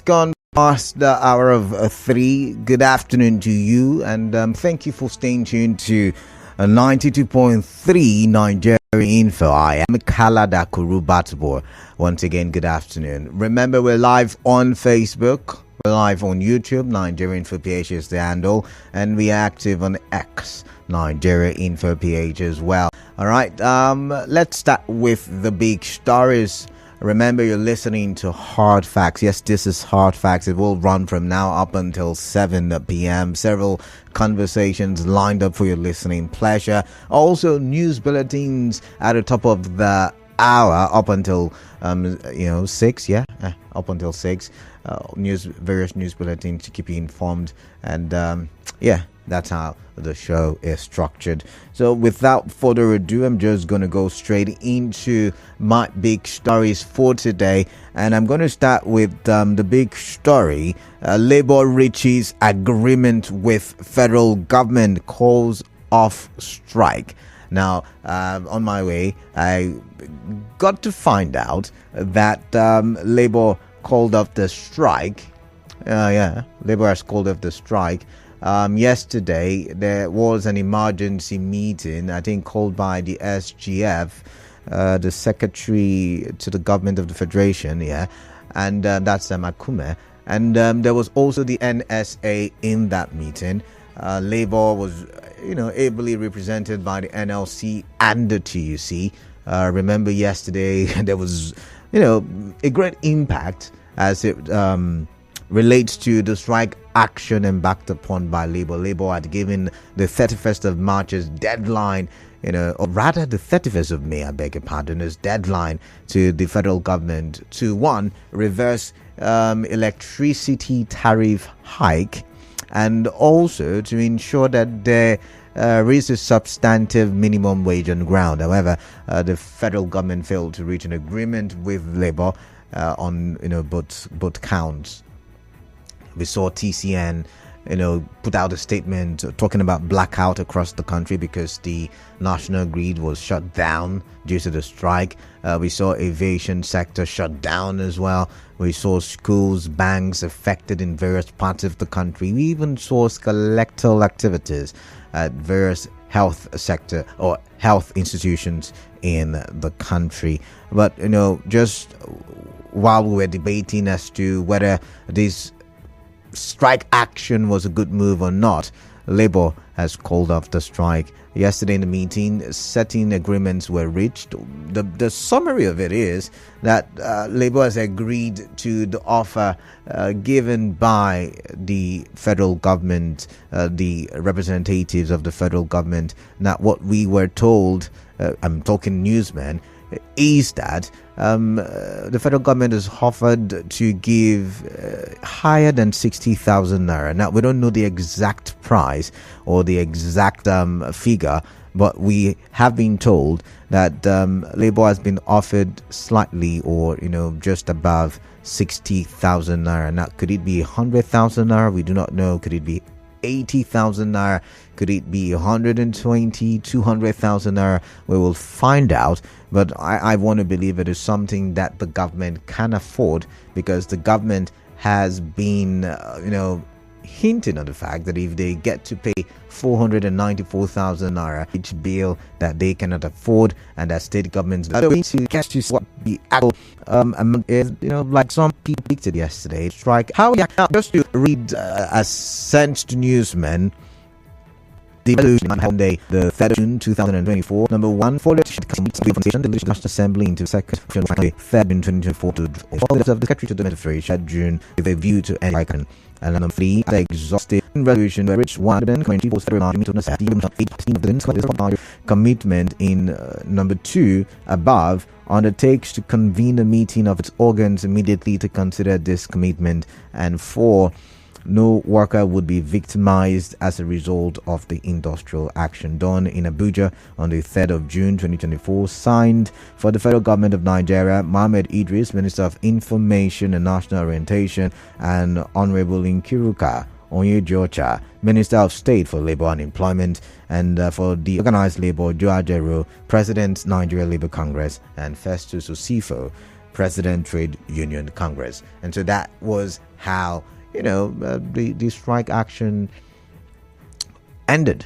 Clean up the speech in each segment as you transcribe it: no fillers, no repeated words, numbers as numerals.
gone past the hour of 3. Good afternoon to you, and thank you for staying tuned to 92.3 Nigeria Info. I am Kalada Kurubatbo. Once again, good afternoon. Remember, we're live on Facebook. We're live on YouTube. Nigeria Info PH is the handle, and we are active on X, Nigeria Info PH as well. All right, let's start with the big stories. Remember, you're listening to Hard Facts. Yes, this is Hard Facts. It will run from now up until 7 p.m. Several conversations lined up for your listening pleasure. Also, news bulletins at the top of the hour up until 6. Yeah, up until 6. Various news bulletins to keep you informed, and that's how the show is structured. So without further ado, I'm just going to go straight into my big stories for today, and I'm going to start with the big story. Labour reaches agreement with federal government, calls off strike. Now, on my way, I got to find out that Labour called off the strike. Labour has called off the strike. Yesterday, there was an emergency meeting, I think, called by the SGF, the Secretary to the Government of the Federation, and that's Makume. And there was also the NSA in that meeting. Labour was, ably represented by the NLC and the TUC. Remember yesterday, there was, a great impact as it relates to the strike action embarked upon by Labour. Labour had given the 31st of March as deadline, or rather the 31st of May, I beg your pardon, as deadline to the federal government to, one, reverse electricity tariff hike, and also to ensure that there is a substantive minimum wage on ground. However, the federal government failed to reach an agreement with Labour on both counts. We saw TCN, put out a statement talking about blackout across the country because the national grid was shut down due to the strike. We saw aviation sector shut down as well. We saw schools, banks affected in various parts of the country. We even saw skeletal activities at various health sector or health institutions in the country. But, just while we were debating as to whether this strike action was a good move or not, Labour has called off the strike. Yesterday in the meeting, certain agreements were reached. The summary of it is that Labour has agreed to the offer given by the federal government, the representatives of the federal government. Now, what we were told, I'm talking newsmen, is that the federal government has offered to give higher than 60,000 naira. Now, we don't know the exact price or the exact figure, but we have been told that Labour has been offered slightly or, just above 60,000 naira. Now, could it be 100,000 naira? We do not know. Could it be 80,000 naira? Could it be 120, 200,000 naira? We will find out. But I want to believe it is something that the government can afford, because the government has been, hinting on the fact that if they get to pay 494,000 naira each bill that they cannot afford, and that state governments are going to catch to what the actual amount is, like some people predicted yesterday. Strike. How just to read as sent to newsmen. The resolution on Monday, the 3rd of June 2024. Number 1, for the Confrontation, the National Assembly into second Friday, 3rd in 2024 to all of the Secretary to the Beneficiaries June with a view to end icon. And number 3, the exhaustive resolution by which one commitment in number 2 above undertakes to convene a meeting of its organs immediately to consider this commitment, and 4, no worker would be victimized as a result of the industrial action done in Abuja on the 3rd of June 2024. Signed for the federal government of Nigeria, Mohammed Idris, Minister of Information and National Orientation, and Honorable Nkiruka Onyejocha, Minister of State for Labour and Employment, and for the Organized Labour, Joe Ajero, President, Nigeria Labour Congress, and Festus Osifo, President Trade Union Congress. And so that was how, the strike action ended.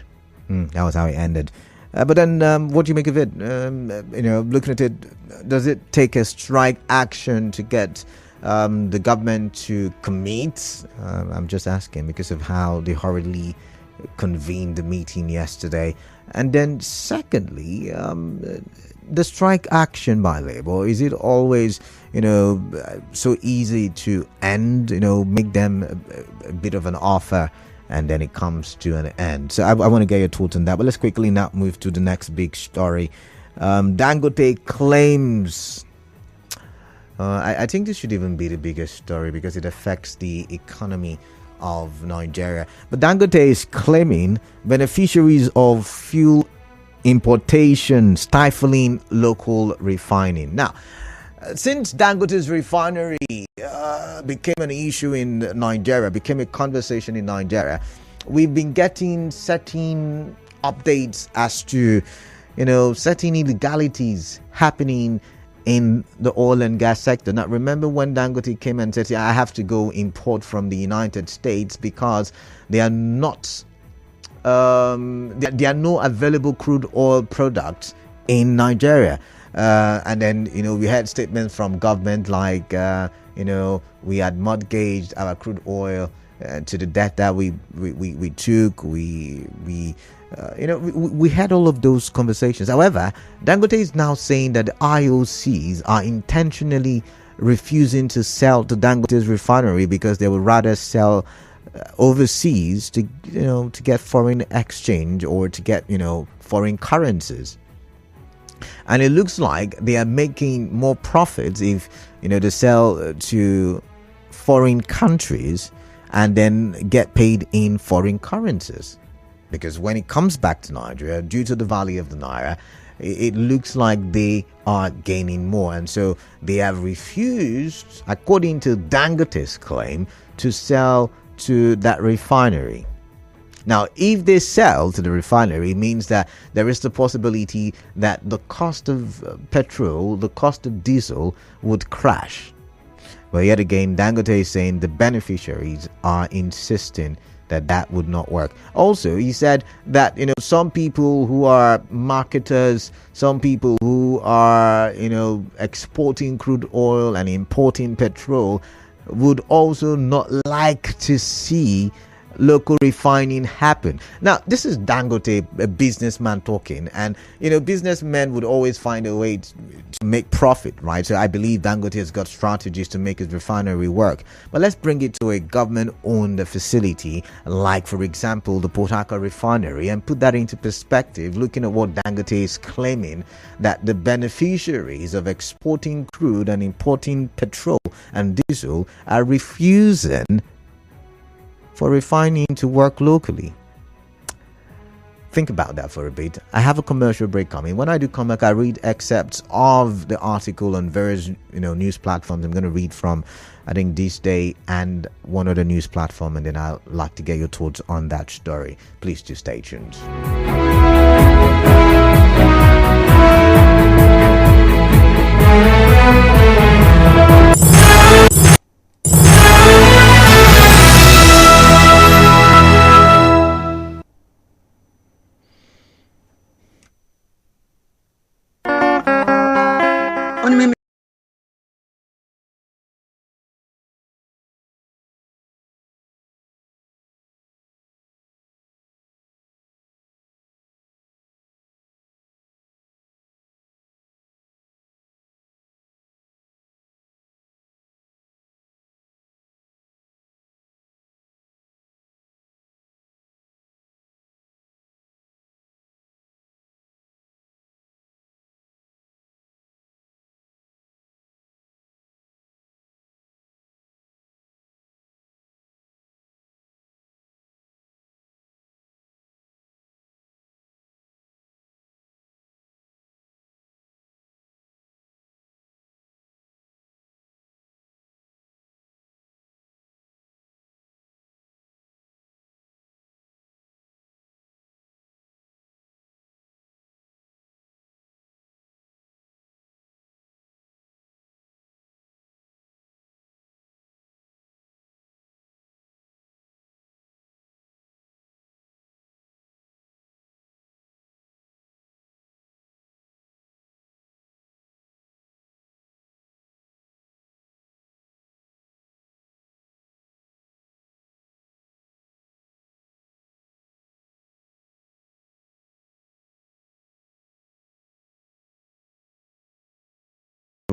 That was how it ended. But then, what do you make of it? Looking at it, does it take a strike action to get the government to commit? I'm just asking because of how they hurriedly convened the meeting yesterday. And then, secondly, the strike action by labor, is it always, so easy to end? Make them a bit of an offer, and then it comes to an end. So I want to get your thoughts on that. But let's quickly now move to the next big story. Dangote claims. I think this should even be the biggest story because it affects the economy of Nigeria. But Dangote is claiming beneficiaries of fuel importation stifling local refining. Now, since Dangote's refinery became an issue in Nigeria, became a conversation in Nigeria, we've been getting certain updates as to, certain illegalities happening in the oil and gas sector. Now, remember when Dangote came and said, I have to go import from the United States because there are not, there are no available crude oil products in Nigeria. And then, we had statements from government like, we had mortgaged our crude oil to the debt that we took. We had all of those conversations. However, Dangote is now saying that the IOCs are intentionally refusing to sell to Dangote's refinery because they would rather sell overseas to get foreign exchange or to get foreign currencies. And it looks like they are making more profits if they sell to foreign countries and then get paid in foreign currencies. Because when it comes back to Nigeria, due to the value of the naira, it looks like they are gaining more. And so they have refused, according to Dangote's claim, to sell to that refinery. Now, if they sell to the refinery, it means that there is the possibility that the cost of petrol, the cost of diesel would crash. But yet again, Dangote is saying the beneficiaries are insisting that would not work. Also, he said that some people who are marketers, some people who are exporting crude oil and importing petrol would also not like to see local refining happen. Now, this is Dangote, a businessman talking, and businessmen would always find a way to make profit, right? So I believe Dangote has got strategies to make his refinery work. But let's bring it to a government-owned facility, like for example the Port Harcourt refinery, and put that into perspective, looking at what Dangote is claiming, that the beneficiaries of exporting crude and importing petrol and diesel are refusing for refining to work locally. Think about that for a bit. I have a commercial break coming. When I do come back, I read excerpts of the article on various news platforms. I'm going to read from, I think, This Day and one other news platform, and then I'd like to get your thoughts on that story. Please do stay tuned.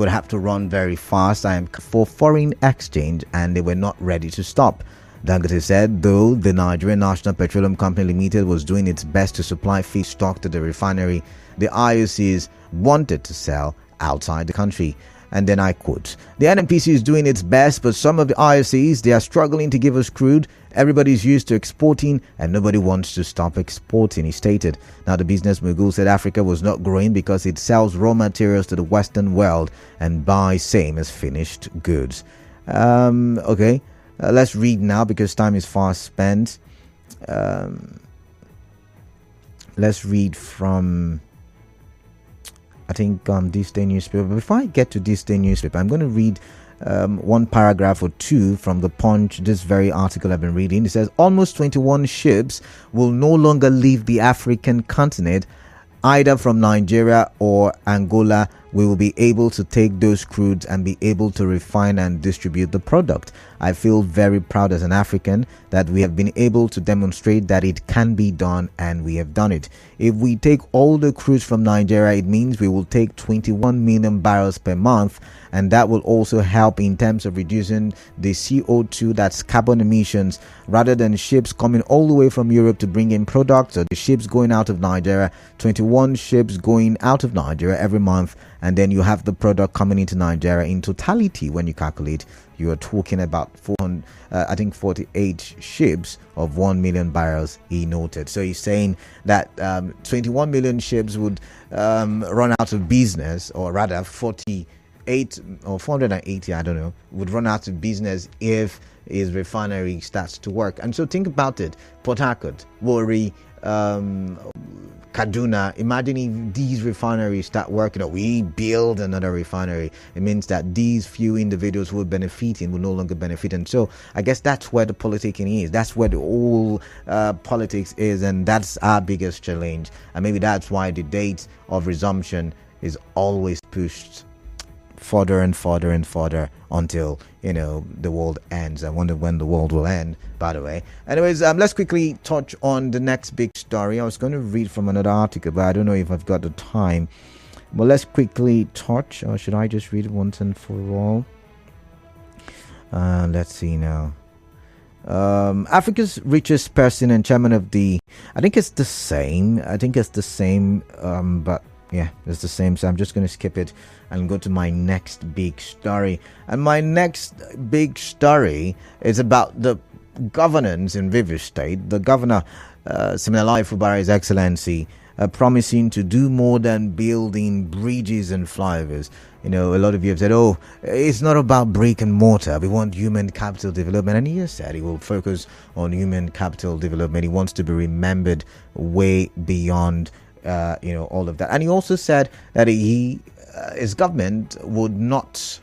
would have to run very fast. I am for foreign exchange, and they were not ready to stop. Dangote said, though the Nigerian National Petroleum Company Limited was doing its best to supply feedstock to the refinery, the IOCs wanted to sell outside the country. And then I quote, the NNPC is doing its best, but some of the IOCs, they are struggling to give us crude. Everybody's used to exporting and nobody wants to stop exporting, he stated. Now, the business mogul said Africa was not growing because it sells raw materials to the Western world and buys same as finished goods. Okay, let's read now because time is fast spent. Let's read from... I think this day newspaper. But before I get to this day newspaper, I'm going to read one paragraph or two from the Punch, this very article I've been reading. It says almost 21 ships will no longer leave the African continent, either from Nigeria or Angola. We will be able to take those crudes and be able to refine and distribute the product. I feel very proud as an African that we have been able to demonstrate that it can be done, and we have done it. If we take all the crudes from Nigeria, it means we will take 21 million barrels per month, and that will also help in terms of reducing the CO2, that's carbon emissions, rather than ships coming all the way from Europe to bring in products, or the ships going out of Nigeria. 21 ships going out of Nigeria every month, and then you have the product coming into Nigeria. In totality, when you calculate, you are talking about 48 ships of 1 million barrels, he noted. So he's saying that 21 million ships would run out of business, or rather 48 or 480, I don't know, would run out of business if his refinery starts to work. And so think about it. Port Harcourt, Warri, Kaduna, imagine if these refineries start working, or we build another refinery. It means that these few individuals who are benefiting will no longer benefit. And so I guess that's where the politicking is. That's where the whole politics is. And that's our biggest challenge. And maybe that's why the date of resumption is always pushed further and further and further until, the world ends. I wonder when the world will end, by the way. Anyways, let's quickly touch on the next big story. I was going to read from another article, but I don't know if I've got the time. But let's quickly touch, or should I just read it once and for all? Let's see now. Africa's richest person and chairman of the... I think it's the same, but yeah, it's the same. So I'm just going to skip it and go to my next big story. And my next big story is about the governance in Rivers State. The governor, Siminalayi Fubara, His Excellency, promising to do more than building bridges and flyovers. A lot of you have said, oh, it's not about brick and mortar. We want human capital development. And he has said he will focus on human capital development. He wants to be remembered way beyond all of that. And he also said that his government would not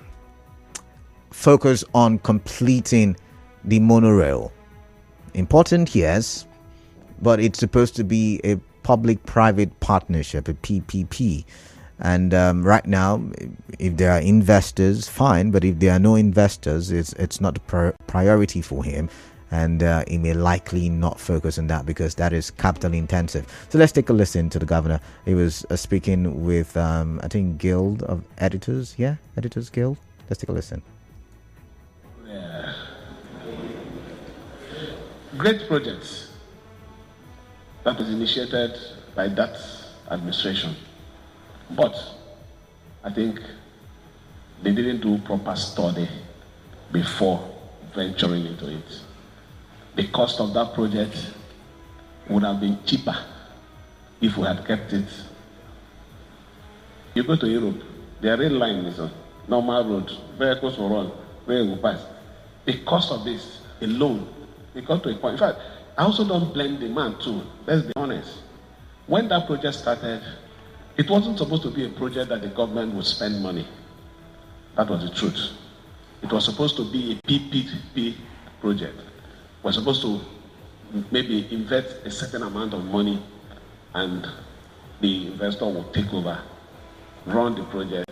focus on completing the monorail. Important, yes, but it's supposed to be a public-private partnership, a PPP. And right now, if there are investors, fine. But if there are no investors, it's not a priority for him. And he may likely not focus on that because that is capital intensive. So let's take a listen to the governor. He was speaking with, I think, Guild of Editors. Yeah, Editors Guild. Let's take a listen. Yeah. Great projects that was initiated by that administration. But I think they didn't do proper study before venturing into it. The cost of that project would have been cheaper if we had kept it. You go to Europe, their rail line is a normal road, vehicles will run, rail will pass. The cost of this alone, it got to a point. In fact, I also don't blame the man too, let's be honest. When that project started, it wasn't supposed to be a project that the government would spend money. That was the truth. It was supposed to be a PPP project. We're supposed to maybe invest a certain amount of money and the investor will take over, run the project,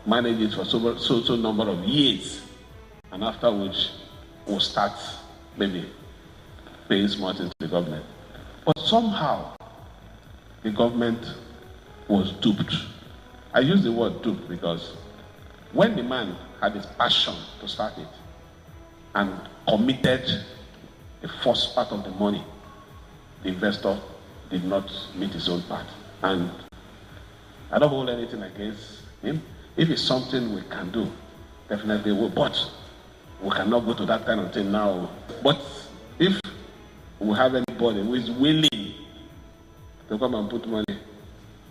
manage it for so number of years, and after which we'll start maybe paying smart into the government. But somehow the government was duped. I use the word duped because When the man had his passion to start it and committed the first part of the money, the investor did not meet his own part. And I don't hold anything against him. If it's something we can do, definitely will. But we cannot go to that kind of thing now. But if we have anybody who is willing to come and put money,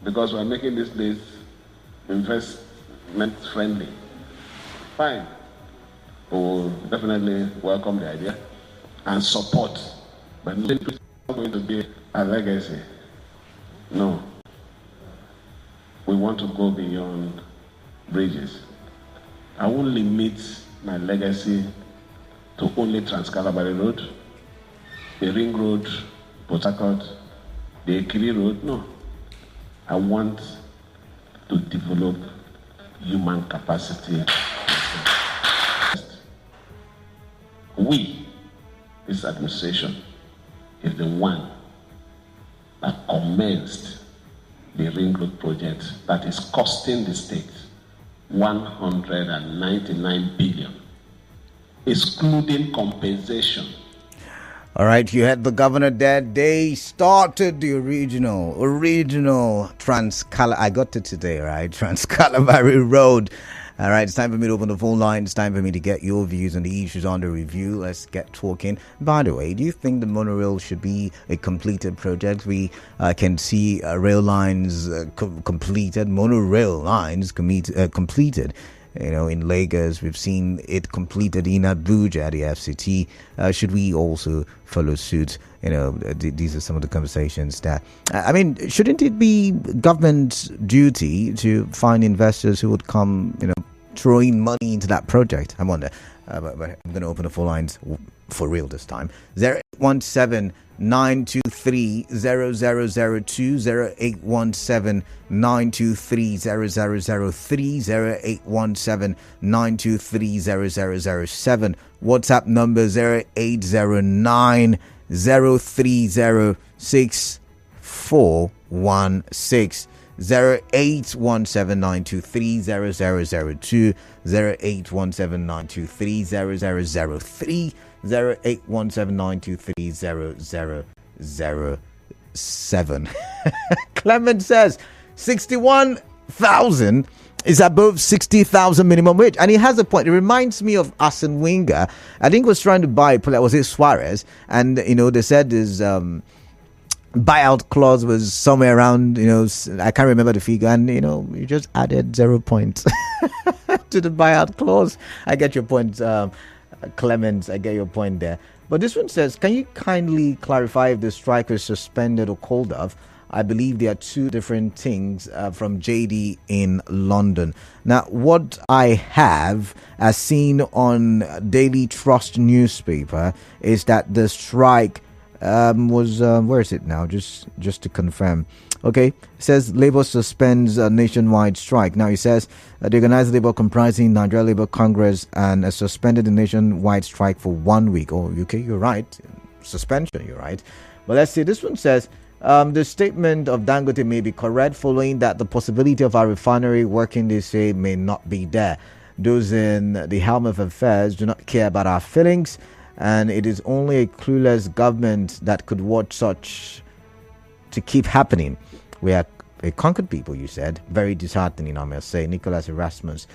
because we're making this place investment friendly, fine. We'll definitely welcome the idea and support. But it's not going to be a legacy. No. We want to go beyond bridges. I won't limit my legacy to only Trans-Calabari Road, the Ring Road, Port Harcourt, the Ekiri Road. No. I want to develop human capacity. We, this administration, is the one that commenced the Ring Road project that is costing the state 199 billion, excluding compensation. All right, you had the governor there. They started the original I got it today, right? Trans-Calabari Road. All right, it's time for me to open the phone line. It's time for me to get your views on the issues under review. Let's get talking. By the way, do you think the monorail should be a completed project? We can see rail lines completed, monorail lines completed. You know, in Lagos, we've seen it completed in Abuja, the FCT. Should we also follow suit? You know, these are some of the conversations that, I mean, shouldn't it be government's duty to find investors who would come, you know, throwing money into that project? I wonder. But I'm going to open the phone lines for real this time. 0817-923-0002, 0817-923-0003, 0817-923-0007. WhatsApp number 0809-030-6416. 0817-923-0002, 0817-923-0003, 0817-923-0007. Clement says 61,000 is above 60,000 minimum wage, and he has a point. It reminds me of Arsene Wenger. I think was trying to buy, was it Suarez? And you know, they said his buyout clause was somewhere around, you know, I can't remember the figure, and you know, you just added 0 points to the buyout clause. I get your point, Clemens. I get your point there. But this one says, can you kindly clarify if the strike is suspended or called off? I believe there are two different things, from JD in London. Now, what I have seen on Daily Trust newspaper is that the strike was where is it now? Just to confirm. Okay, it says Labour suspends a nationwide strike. Now it says the organized Labour comprising Nigeria Labour Congress and suspended the nationwide strike for 1 week. Oh, okay, you're right. Suspension, you're right. But let's see. This one says the statement of Dangote may be correct, following that the possibility of our refinery working, they say, may not be there. Those in the helm of affairs do not care about our feelings, and it is only a clueless government that could watch such to keep happening. We are a conquered people, you said. Very disheartening, I must say. Nicholas Erasmus,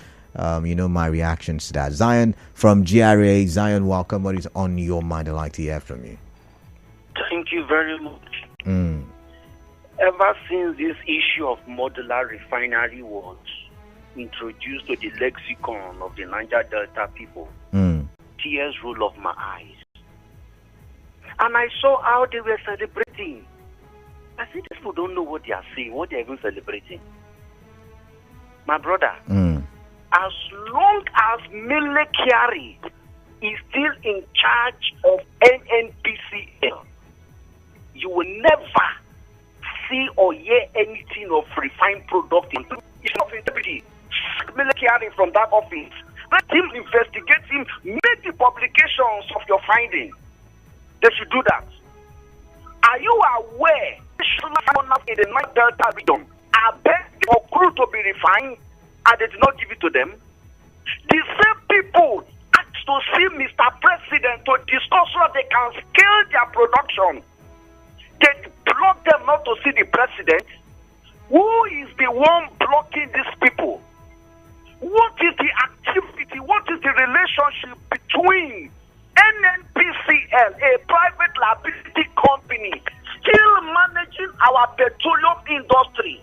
you know my reactions to that. Zion from GRA. Zion, welcome. What is on your mind? I'd like to hear from you. Thank you very much. Ever since this issue of modular refinery was introduced to the lexicon of the Niger Delta people, tears roll off my eyes. And I saw how they were celebrating. I said, these people don't know what they are saying, what they're even celebrating. My brother, as long as Mele Kyari is still in charge of NNPCL, you will never see or hear anything of refined product. It's not integrity. Mele Kyari from that office. Let him investigate him, make the publications of your finding. They should do that. Are you aware in the Niger Delta region are begging for crude to be refined and they did not give it to them? The same people asked to see Mr. President to discuss how they can scale their production. They block them not to see the president. Who is the one blocking these people? What is the activity? What is the relationship between NNPCL, a private liability company, still managing our petroleum industry?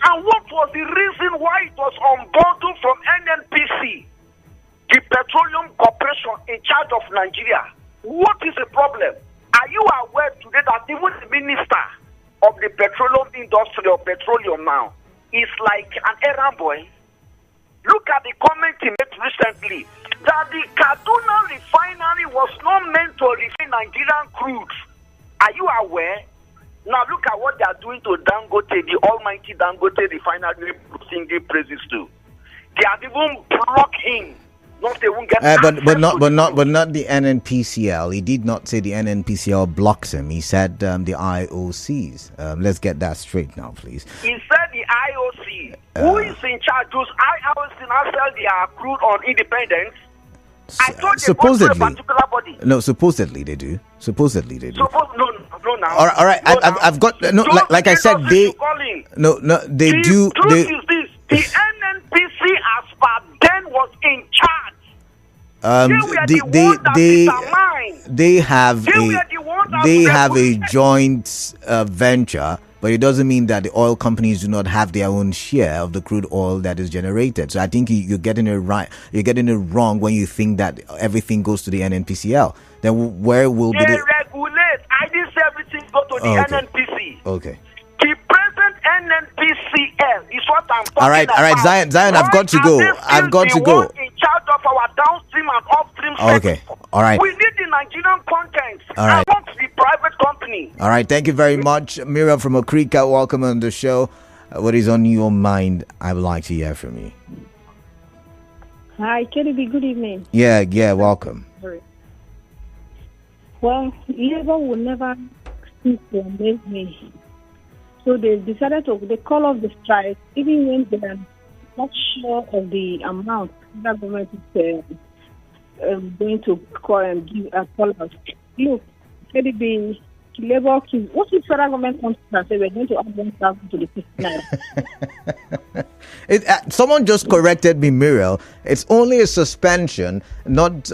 And what was the reason why it was unbundled from NNPC, the Petroleum Corporation in charge of Nigeria? What is the problem? Are you aware today that even the minister of the petroleum industry or petroleum now is like an errand boy? Look at the comment he made recently that the Kaduna refinery was not meant to refine Nigerian crude. Are you aware? Now look at what they are doing to Dangote, the almighty Dangote refinery, singing praises to. They have even blocked him. Not they won't get but not the NNPCL. He did not say the NNPCL blocks him. He said the IOCs. Let's get that straight now, please. He said the IOC. Who is in charge? Those IOC now sell their crude on independence. I thought they go to a particular body. No, supposedly they do. Supposedly they do. No, now. All right. I've got like I said, they do. The truth is this: the NNPC as per then was in charge. They have a joint venture, but it doesn't mean that the oil companies do not have their own share of the crude oil that is generated. So I think you're getting it right. You're getting it wrong when you think that everything goes to the NNPCL. Then where will they regulate? I didn't say everything go to the NNPC. Okay. The present NNPCL is what I'm talking about. All right, Zion, I've got to go. In charge of our downstream and upstream sector. Okay, all right. We need the Nigerian content. All right. I want the private company. All right, thank you very much. Miriam from Okrika, welcome on the show. What is on your mind? I would like to hear from you. Hi, KDB, good evening. Yeah, welcome. Well, labor will never cease to amaze me. So they decided they call off the strike, even when they are not sure of the amount that government is going to call and give a call out. Look, KDB, labor, what if federal government comes and say we're going to add 1,000 to the 59? Someone just corrected me, Muriel. It's only a suspension, not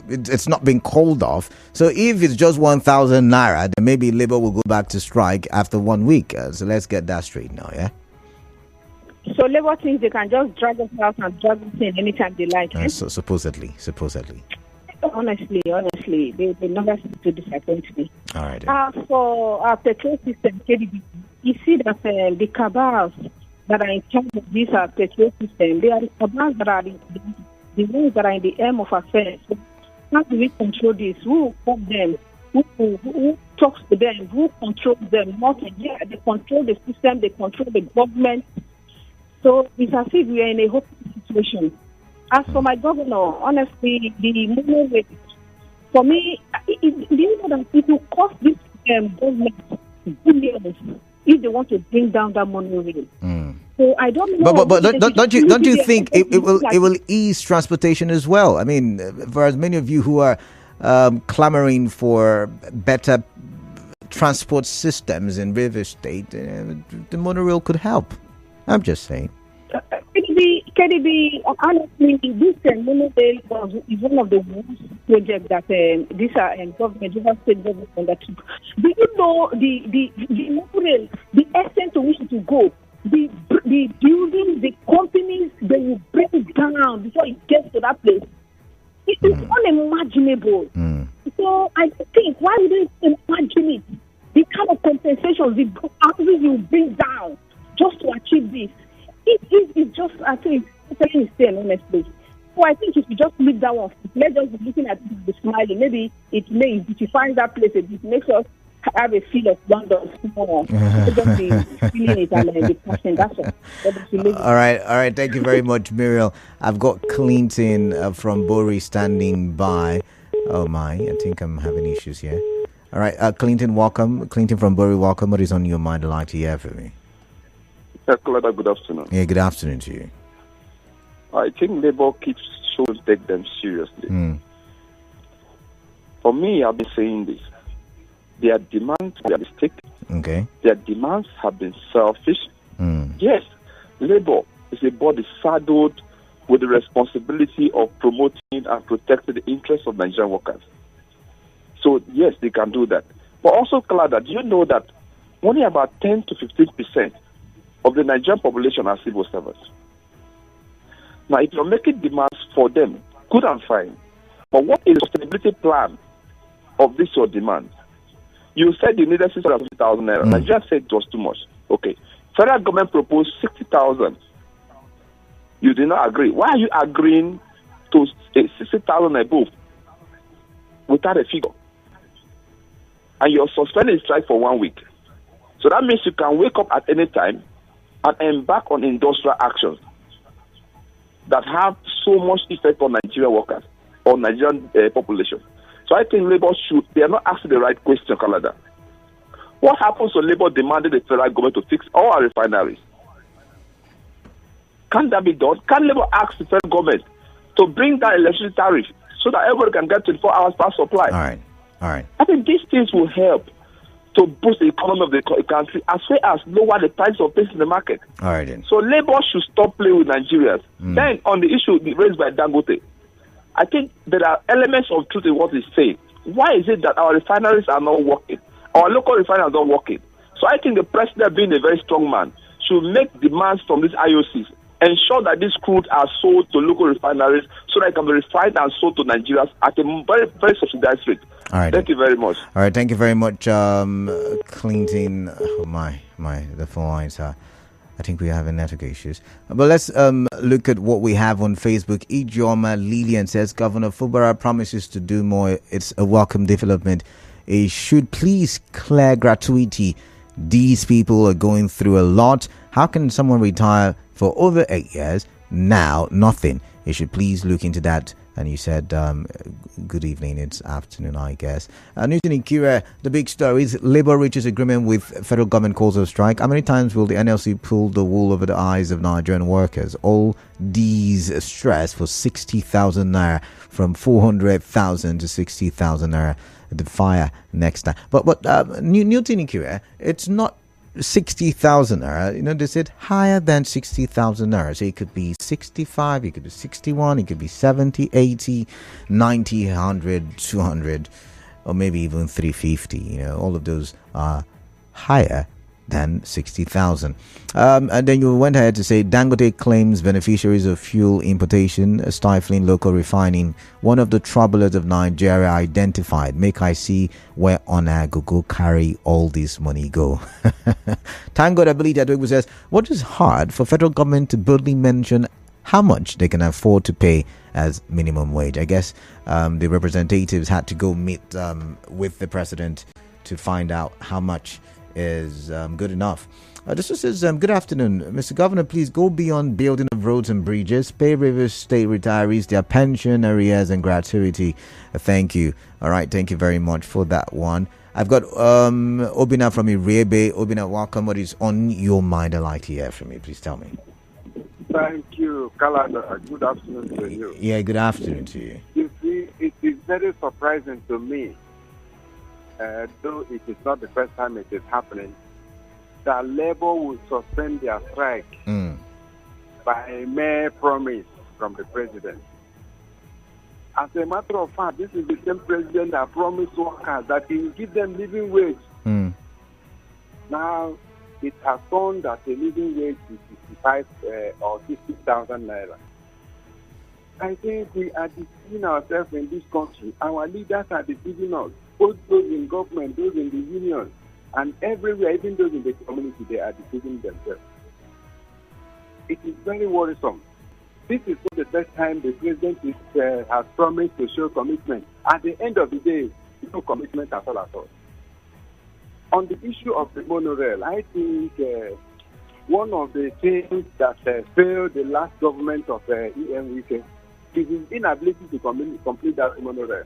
it's not been called off. So if it's just 1,000 naira, then maybe Labour will go back to strike after 1 week. So let's get that straight now, yeah. So Labour thinks they can just drag us out and drag us in anytime they like. So supposedly. Honestly, they never seem to disappoint me. All right. For our petrol system, KDB, you see that the cabals that are in charge of this petrol system, they are the cabals that are the ones that are in the aim of affairs. So how do we control this? Who will call them? Who talks to them? Who controls them? They control the system, they control the government. So it's as if we are in a hopeless situation. As for my governor, honestly, the monorail, for me, it will cost this government billions if they want to bring down that monorail. So I don't know. But don't you think it will ease transportation as well? I mean, for as many of you who are clamoring for better transport systems in River State, the monorail could help. I'm just saying. KDB, honestly, this monorail is one of the worst projects that this government, River State government undertook. Do you know the monorail, the extent to which it will go, the buildings, the companies, they will break it down before it gets to that place? It is unimaginable. So I think, why would they imagine it? The kind of compensations, the houses you bring down just to achieve this. It's just, I think, it's insane, honestly. So I think if you just leave that one, let's just be looking at it and be smiling. Maybe it may beautify that place a bit, makes us have a feel of wonder more. Just be feeling it and be passion. That's all. All right. Thank you very much, Muriel. I've got Clinton from Bori standing by. Oh my, I think I'm having issues here. All right, Clinton, welcome. Clinton from Bori, welcome. What is on your mind? I'd like to hear from me. Good afternoon. Yeah, good afternoon to you. I think Labour should take them seriously. Mm. For me, I've been saying this. Their demands are mistaken. Okay. Their demands have been selfish. Mm. Yes, Labour is a body saddled with the responsibility of promoting and protecting the interests of Nigerian workers. So, yes, they can do that. But also, Kalada, do you know that only about 10 to 15% of the Nigerian population are civil servants? Now, if you're making demands for them, good and fine. But what is the sustainability plan of this your demand? You said you needed 650,000 naira. Nigeria said it was too much. Okay. Federal government proposed 60,000. You did not agree. Why are you agreeing to 60,000 above without a figure? And you're suspending strike for 1 week. So that means you can wake up at any time and embark on industrial actions that have so much effect on Nigerian workers or Nigerian population. So I think Labour they are not asking the right question, Canada. What happens when Labour demanded the federal government to fix all our refineries? Can that be done? Can Labour ask the federal government to bring down electricity tariff so that everybody can get 24 hours power supply? All right. I think these things will help to boost the economy of the country as well as lower the price of things in the market. All right, then. So Labour should stop playing with Nigerians. Then on the issue raised by Dangote, I think there are elements of truth in what he's saying. Why is it that our refineries are not working? Our local refineries are not working. So I think the president, being a very strong man, should make demands from these IOCs, ensure that these crude are sold to local refineries so that it can be refined and sold to Nigerians at a very, very subsidized rate. All right. Thank you very much. All right, thank you very much, Clinton. Oh, the phone lines are. I think we are having network issues. But let's look at what we have on Facebook. Ijoma Lillian says, Governor Fubara promises to do more. It's a welcome development. It should please clear gratuity. These people are going through a lot. How can someone retire for over 8 years? Now, nothing. It should please look into that. And you said, good evening, it's afternoon, I guess. Newton Ikira, the big story is Labour reaches agreement with federal government calls of strike. How many times will the NLC pull the wool over the eyes of Nigerian workers? All these stress for 60,000 naira, from 400,000 to 60,000 naira. The fire next time. But Newton Ikira, it's not 60,000 naira, they said higher than 60,000 naira. So it could be 65, it could be 61, it could be 70, 80, 90, 100, 200, or maybe even 350. All of those are higher than 60,000. And then you went ahead to say Dangote claims beneficiaries of fuel importation, stifling local refining. One of the troublers of Nigeria identified. Make I see where on I go carry all this money go. Thank God, I believe that Wigbo says, what is hard for federal government to boldly mention how much they can afford to pay as minimum wage? I guess the representatives had to go meet with the president to find out how much is good enough. This one says, good afternoon, Mr. Governor, please go beyond building of roads and bridges. Pay Rivers State retirees their pension, arrears and gratuity. Thank you. All right, thank you very much for that one. I've got Obina from Irebe. Obina, welcome. What is on your mind? I'd like to hear from you. Please tell me. Thank you, Kalada. Good afternoon to you. Yeah, good afternoon to you. You see, it is very surprising to me, though it is not the first time it is happening, that Labour will suspend their strike by a mere promise from the president. As a matter of fact, this is the same president that promised workers that he will give them living wage. Now, it has shown that the living wage is 55 or 60,000 naira. I think we are deceiving ourselves in this country. Our leaders are deceiving us. Both those in government, those in the union, and everywhere, even those in the community, they are deceiving themselves. It is very worrisome. This is not the first time the president has promised to show commitment. At the end of the day, no commitment at all. On the issue of the monorail, I think one of the things that failed the last government of EM is his inability to complete that monorail.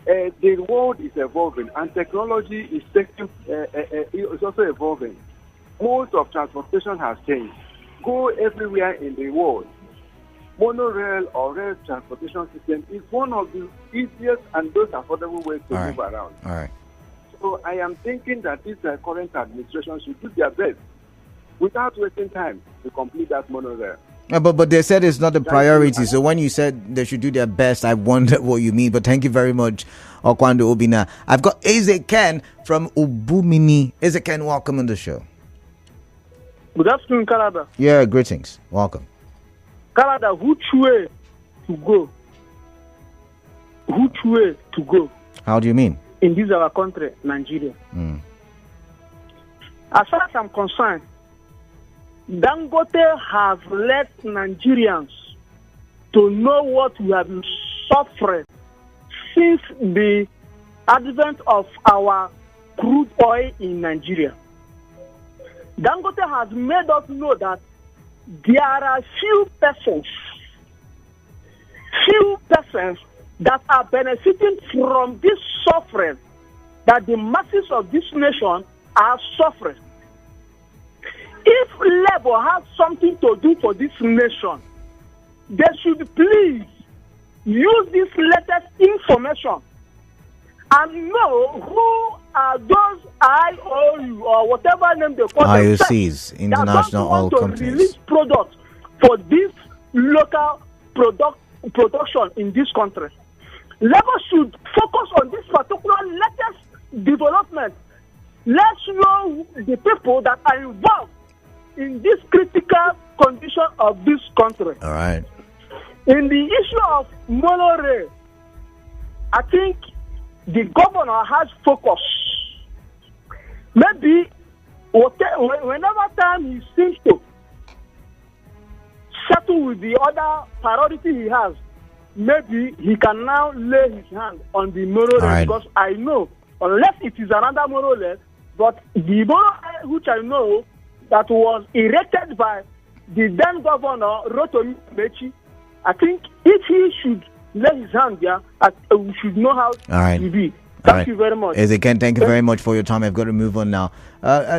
The world is evolving and technology is also evolving. Most of transportation has changed. go everywhere in the world, monorail or rail transportation system is one of the easiest and most affordable ways to move around. All right. So I am thinking that this current administration should do their best without wasting time to complete that monorail. But they said it's not a priority. So when you said they should do their best, I wondered what you mean. But thank you very much, Okwando Obina. I've got Eze-Ken from Ubumini. Eze-Ken, welcome on the show. Good afternoon, Canada. Yeah, greetings. Welcome. Canada, which way to go? Which way to go? How do you mean? In this our country, Nigeria. As far as I'm concerned, Dangote has let Nigerians to know what we have been suffering since the advent of our crude oil in Nigeria. Dangote has made us know that there are few persons that are benefiting from this suffering that the masses of this nation are suffering. If Labour has something to do for this nation, they should please use this latest information and know who are those IOU or whatever name they call IOCs, International Oil Companies, to release products for this local production in this country. Labour should focus on this particular latest development. Let's know the people that are involved in this critical condition of this country. All right. In the issue of monorail, I think the governor has focus. Maybe whenever time he seems to settle with the other priority he has, maybe he can now lay his hand on the monorail, because I know, unless it is another monorail, but the monorail which I know that was erected by the then governor Rotimi Mechi, I think if he should lay his hand there, we should know how to be. Thank you very much. Eze-Ken, thank you very much for your time. I've got to move on now.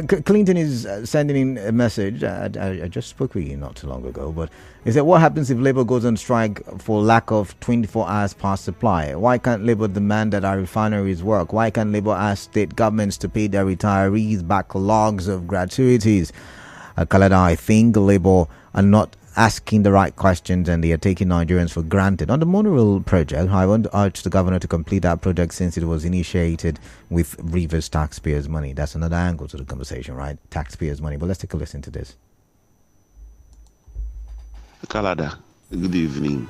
Clinton is sending in a message. I just spoke with you not too long ago, but he said, what happens if Labour goes on strike for lack of 24 hours past supply? Why can't Labour demand that our refineries work? Why can't Labour ask state governments to pay their retirees backlogs of gratuities? Kalada, I think Labour are not asking the right questions and they are taking Nigerians for granted. On the Monorail project, I want to urge the governor to complete that project since it was initiated with Rivers taxpayers' money. That's another angle to the conversation, right? Taxpayers' money. But let's take a listen to this. Kalada, good evening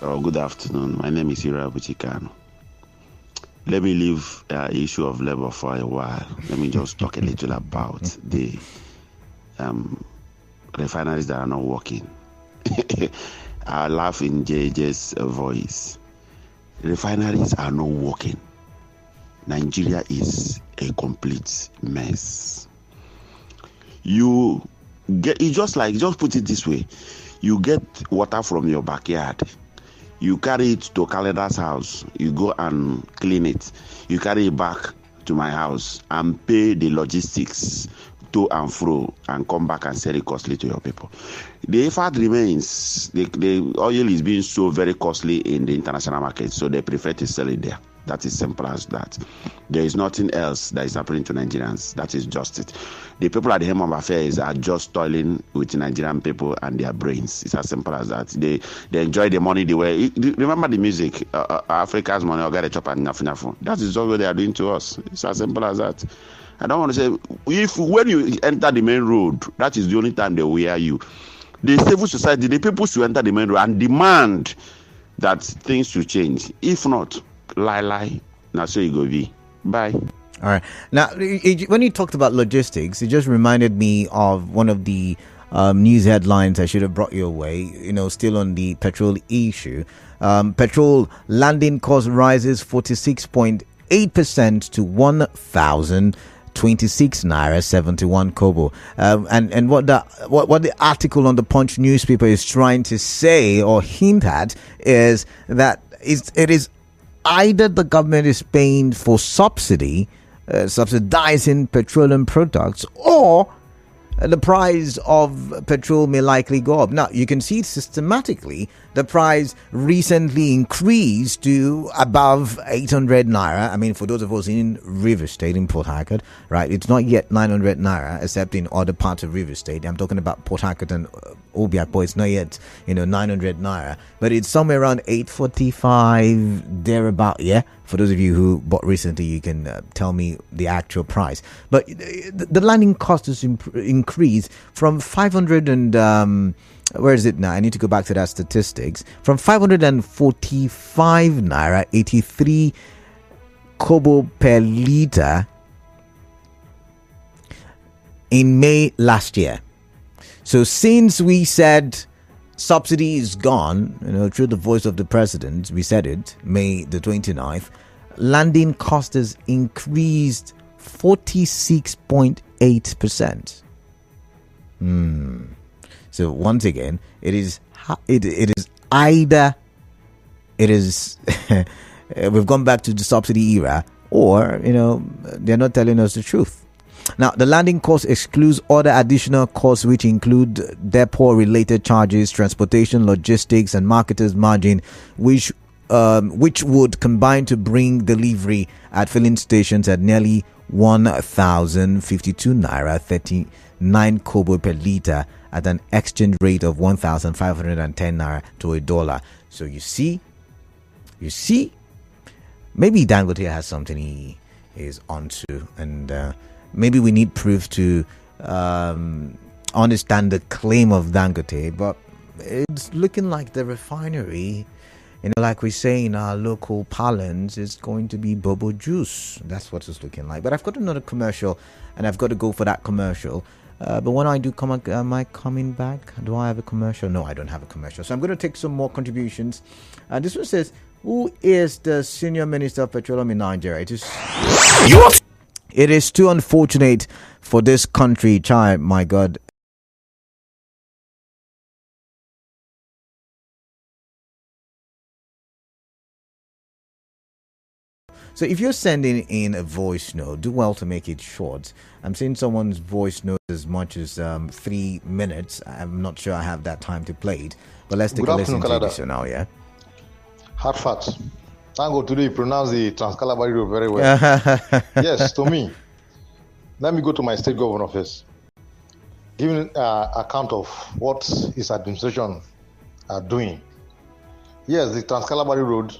or good afternoon. My name is Ira Buchikano. Let me leave the issue of labor for a while. Let me just talk a little about the refineries that are not working. I laugh in JJ's voice. Refineries are not working. Nigeria is a complete mess. You just put it this way. You get water from your backyard. You carry it to Kaleda's house. You go and clean it. You carry it back to my house and pay the logistics to and fro and come back and sell it costly to your people. The fact remains, the oil is being so very costly in the international market, so they prefer to sell it there. That is simple as that. There is nothing else that is happening to Nigerians. That is just it. The people at the helm of affairs are just toiling with Nigerian people and their brains. It's as simple as that. They enjoy the money the way. Remember the music, Africa's money, or get a chop and nafu. That is all what they are doing to us. It's as simple as that. I don't want to say, when you enter the main road, that is the only time they will hear you. The civil society, the people should enter the main road and demand that things should change. If not, lie, now so it go be. Bye. All right. Now, when you talked about logistics, it just reminded me of one of the news headlines I should have brought your way, still on the petrol issue. Petrol landing cost rises 46.8% to 1,026 naira 71 kobo. And what the article on the Punch newspaper is trying to say or hint at is that it is either the government is paying for subsidizing petroleum products, or the price of petrol may likely go up. Now, you can see systematically the price recently increased to above 800 naira. I mean, for those of us in River State, in Port Harcourt, right, it's not yet 900 naira, except in other parts of River State. I'm talking about Port Harcourt and Obiakpo. It's not yet, 900 naira, but it's somewhere around 845, thereabout, yeah? For those of you who bought recently, you can tell me the actual price. But the landing cost has increased from 500 and... where is it now? I need to go back to that statistics. From 545 naira, 83 kobo per litre in May last year. So since we said subsidy is gone, through the voice of the president, we said it, May the 29th, landing cost has increased 46.8%. So once again, it is either we've gone back to the subsidy era, or they're not telling us the truth. Now, the landing cost excludes other additional costs, which include depot-related charges, transportation, logistics, and marketers' margin, which would combine to bring delivery at filling stations at nearly 1,052 naira 39 kobo per litre at an exchange rate of 1,510 naira to a dollar. So you see, maybe Dangote has something he is onto, and maybe we need proof to understand the claim of Dangote, but it's looking like the refinery, like we say in our local parlance, is going to be bubble juice. That's what it's looking like. But I've got another commercial, and I've got to go for that commercial. But when I do come, am I coming back? Do I have a commercial? No, I don't have a commercial. So I'm going to take some more contributions. This one says, who is the senior minister of petroleum in Nigeria? It is too unfortunate for this country, child, my God. So if you're sending in a voice note, do well to make it short. I'm seeing someone's voice note as much as 3 minutes. I'm not sure I have that time to play it. But let's take a listen to this now, yeah? Hard facts. Thank God today you pronounce the Trans-Calabar Road very well. Yes, to me. Let me go to my state governor first. Giving account of what his administration are doing. Yes, the Trans-Calabar Road,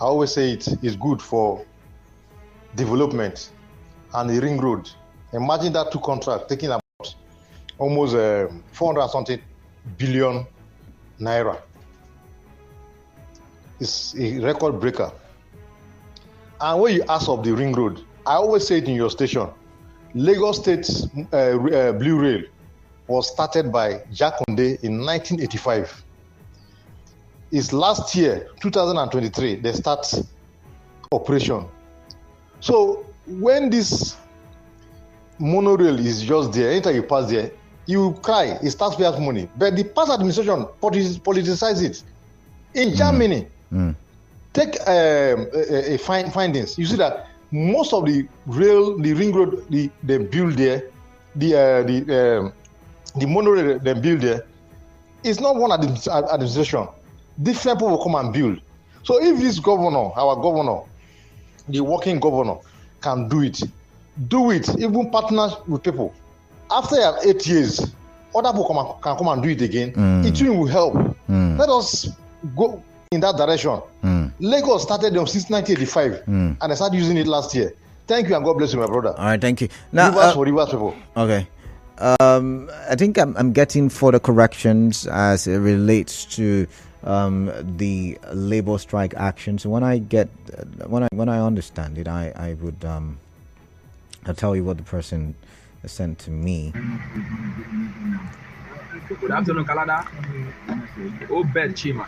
I always say it is good for development, and the ring road. Imagine that two contracts taking about almost 400 something billion naira. It's a record breaker. And when you ask of the ring road, I always say it in your station. Lagos State's Blue Rail was started by Jakonde in 1985. It's last year, 2023, they start operation. So when this monorail is just there, anytime you pass there, you cry, it starts paying money. But the past administration politicized it. In Germany, take findings. You see that most of the ring road they build there, the monorail they build there, it's not one administration. Different people will come and build. So if this governor, our governor, the working governor, can do it, even partners with people. After 8 years, other people can come and do it again. It will help. Let us go in that direction. Lagos started them since 1985, and I started using it last year. Thank you, and God bless you, my brother. All right, thank you. Now, rivers people. Okay. I think I'm getting further corrections as it relates to the labor strike action. So when I understand it, I would I'll tell you what the person sent to me. Good afternoon, Kalada. Obed Chima.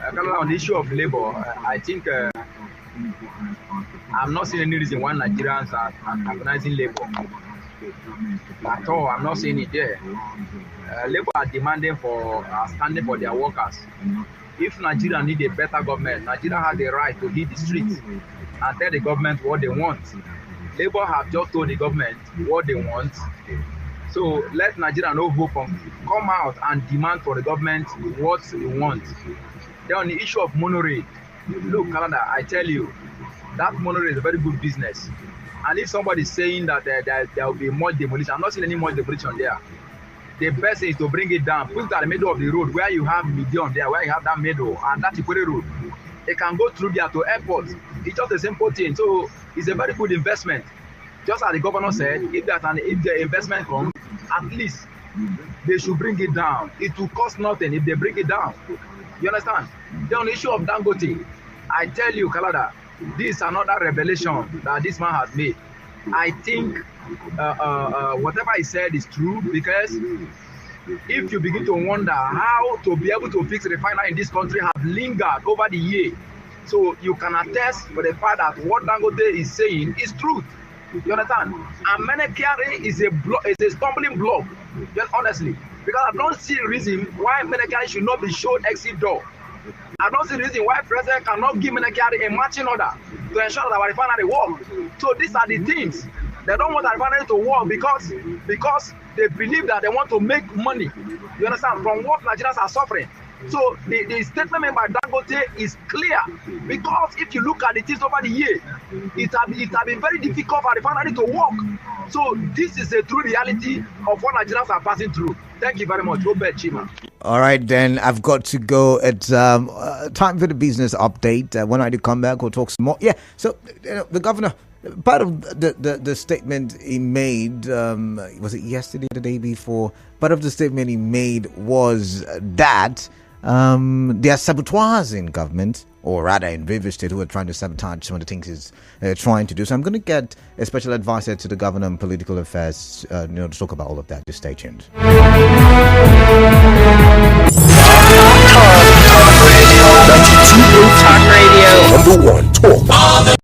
Kalada, on the issue of labor, I think I'm not seeing any reason why Nigerians are organizing labor. At all, I'm not seeing it there. Labor are demanding standing for their workers. If Nigeria need a better government, Nigeria has the right to hit the streets and tell the government what they want. Labour have just told the government what they want. So let Nigeria no hope on come out and demand for the government what they want. Then on the issue of monorail, look, Canada, I tell you, that monorail is a very good business. And if somebody is saying that there will be more demolition, I'm not seeing any more demolition there. The best thing is to bring it down, put it at the middle of the road where you have medium there, where you have that middle, and that Ikwere road. They can go through there to airports. It's just a simple thing. So it's a very good investment. Just as the governor said, if the investment comes, at least they should bring it down. It will cost nothing if they bring it down. You understand? Then on the issue of Dangote, I tell you, Kalada, this is another revelation that this man has made. I think whatever he said is true, because if you begin to wonder how to be able to fix refinery in this country have lingered over the year, so you can attest for the fact that what Dangote is saying is truth. You understand? And Beneficiaries is a stumbling block, just honestly, because I don't see a reason why Beneficiaries should not be shown exit door. I don't see the reason why President cannot give Beneficiaries a matching order to ensure that our refinery works. So these are the things. They don't want the refinery to work because they believe that they want to make money. You understand? From what Nigerians are suffering. So the statement made by Dangote is clear, because if you look at the things over the year, it have been very difficult for the refinery to work. So this is a true reality of what Nigerians are passing through. Thank you very much. Robert Chima. All right, then I've got to go. It's time for the business update. When I do come back, we'll talk some more. Yeah, so the governor, part of the statement he made, was it yesterday or the day before? Part of the statement he made was that there are saboteurs in government, or rather in Rivers State, who are trying to sabotage some of the things he's trying to do. So I'm going to get a special advisor to the governor on political affairs to talk about all of that. Just stay tuned. Talk Radio. Number one, talk.